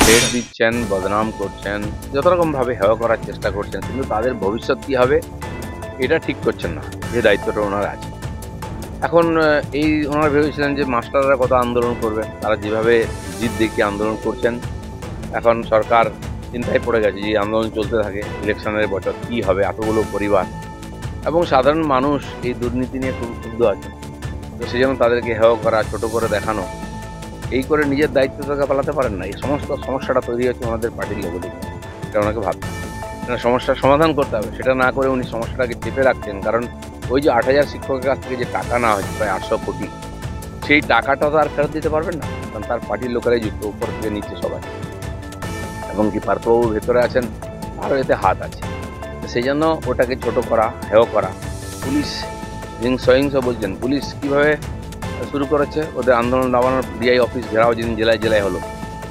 Threat দিচ্ছেন, বদনাম করছেন, যত রকমভাবে হেয় করার চেষ্টা করছেন, কিন্তু তাদের ভবিষ্যৎ কী হবে এটা ঠিক করছেন না, যে দায়িত্বটা ওনার আছে। এখন এই ওনারা ভেবেছিলেন যে মাস্টাররা কত আন্দোলন করবেন, তারা যেভাবে জিদ দেখিয়ে আন্দোলন করছেন, এখন সরকার চিন্তায় পড়ে গেছে যে আন্দোলন চলতে থাকে, ইলেকশনের বছর কী হবে, এতগুলো পরিবার এবং সাধারণ মানুষ এই দুর্নীতি নিয়ে খুব ক্ষুব্ধ আছে। তো সেই জন্য তাদেরকে হেয় করা, ছোট করে দেখানো, এই করে নিজের দায়িত্ব থেকে পালাতে পারেন না। এই সমস্ত সমস্যাটা তৈরি হচ্ছে ওনাদের পার্টির লেভেলে, এটা ওনাকে ভাবতে হবে। সমস্যার সমাধান করতে হবে, সেটা না করে উনি সমস্যাটাকে চেপে রাখছেন। কারণ ওই যে ৮,০০০ শিক্ষকের কাছ থেকে যে টাকা নেওয়া হয়েছে প্রায় ৮০০ কোটি, সেই টাকাটা তো আর ফেরত দিতে পারবেন না, কারণ তার পার্টির লোকেরাই যুক্ত, উপর থেকে নিচ্ছে সবাই। এবং কি পার্থবাবু ভেতরে আছেন, আরও এতে হাত আছে। সেই জন্য ওটাকে ছোট করা, হেয় করা। পুলিশ সহিংস বলছেন, পুলিশ কীভাবে শুরু করেছে ওদের আন্দোলন নামানোর, ডিআই অফিস ঘেরাও যেদিন জেলায় জেলায় হলো,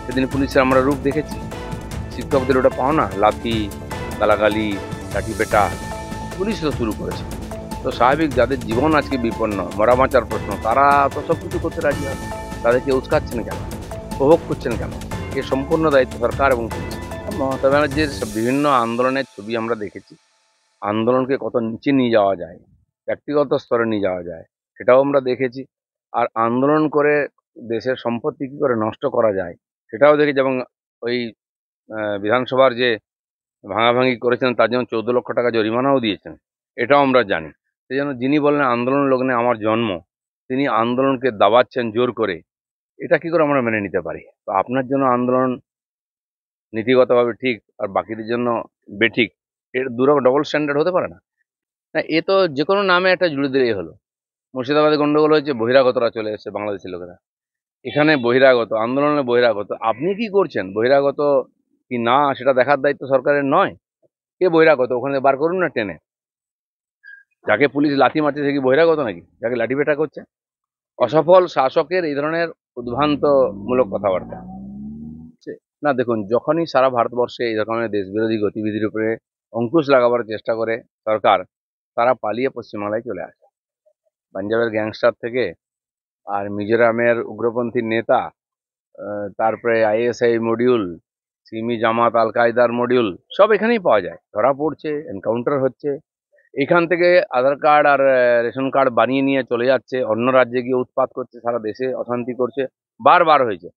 সেদিন পুলিশের আমরা রূপ দেখেছি। শিক্ষকদের ওটা পাও না, লাথি, গালাগালি, লাঠিপেটা, পুলিশ তো শুরু করেছে। তো স্বাভাবিক, যাদের জীবন আজকে বিপন্ন, মরা বাঁচার প্রশ্ন, তারা তো সব কিছু করতে রাজি হবে। তাদেরকে উস্কাচ্ছেন কেন, উপভোগ করছেন কেন? এর সম্পূর্ণ দায়িত্ব সরকার এবং পুলিশ। মমতা ব্যানার্জির বিভিন্ন আন্দোলনের ছবি আমরা দেখেছি। আন্দোলনকে কত নিচে নিয়ে যাওয়া যায়, ব্যক্তিগত স্তরে নিয়ে যাওয়া যায়, সেটাও আমরা দেখেছি। আর আন্দোলন করে দেশের সম্পত্তি কী করে নষ্ট করা যায়, সেটাও দেখেছি। এবং ওই বিধানসভার যে ভাঙাভাঙি করেছেন তার জন্য ১৪ লক্ষ টাকা জরিমানাও দিয়েছেন, এটাও আমরা জানি। সেই জন্য যিনি বলেন আন্দোলন লগ্নে আমার জন্ম, তিনি আন্দোলনকে দাবাচ্ছেন জোর করে, এটা কি করে আমরা মেনে নিতে পারি? তো আপনার জন্য আন্দোলন নীতিগতভাবে ঠিক আর বাকিদের জন্য বেঠিক, এর ডবল স্ট্যান্ডার্ড হতে পারে না। না, এ তো যে কোনো নামে একটা জুড়ে দিলেই হলো। মুর্শিদাবাদে গন্ডগোল হয়েছে, বহিরাগতরা চলে এসেছে, বাংলাদেশি লোকেরা। এখানে বহিরাগত, আন্দোলনে বহিরাগত। আপনি কি করছেন, বহিরাগত কি না সেটা দেখার দায়িত্ব সরকারের নয়? কে বহিরাগত ওখানে বার করুন না টেনে। যাকে পুলিশ লাথি মারছে সে কি বহিরাগত নাকি, যাকে লাঠি পেটা করছে? অসফল শাসকের এই ধরনের উদ্ভ্রান্তমূলক কথাবার্তা না, দেখুন, যখনই সারা ভারতবর্ষে এই রকমের দেশবিরোধী গতিবিধির উপরে অঙ্কুশ লাগাবার চেষ্টা করে সরকার, তারা পালিয়ে পশ্চিমবাংলায় চলে আসে। পাঞ্জাবের গ্যাংস্টার থেকে আর মিজোরামের উগ্রপন্থী নেতা, তারপরে আইএসআই মডিউল, সিমি জামাত আল কায়দার মডিউল, সব এখানেই পাওয়া যায়। ধরা পড়ছে, এনকাউন্টার হচ্ছে। এখান থেকে আধার কার্ড আর রেশন কার্ড বানিয়ে নিয়ে চলে যাচ্ছে, অন্য রাজ্যে গিয়ে উৎপাত করছে, সারা দেশে অশান্তি করছে, বারবার হয়েছে।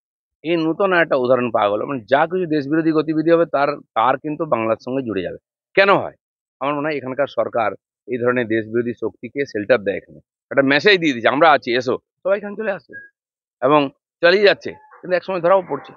এই নূতন একটা উদাহরণ পাওয়া গেল। মানে যা কিছু দেশবিরোধী গতিবিধি হবে তার তার কিন্তু বাংলার সঙ্গে জুড়ে যাবে। কেন হয়? আমার মনে হয় এখানকার সরকার এই ধরনের দেশবিরোধী শক্তিকে শেল্টার দেয়। এখানে একটা মেসেজ দিয়ে দিচ্ছে, আমরা আছি, এসো, সবাই এখানে চলে আসছে এবং চালিয়ে যাচ্ছে, কিন্তু একসময় ধরাও পড়ছে।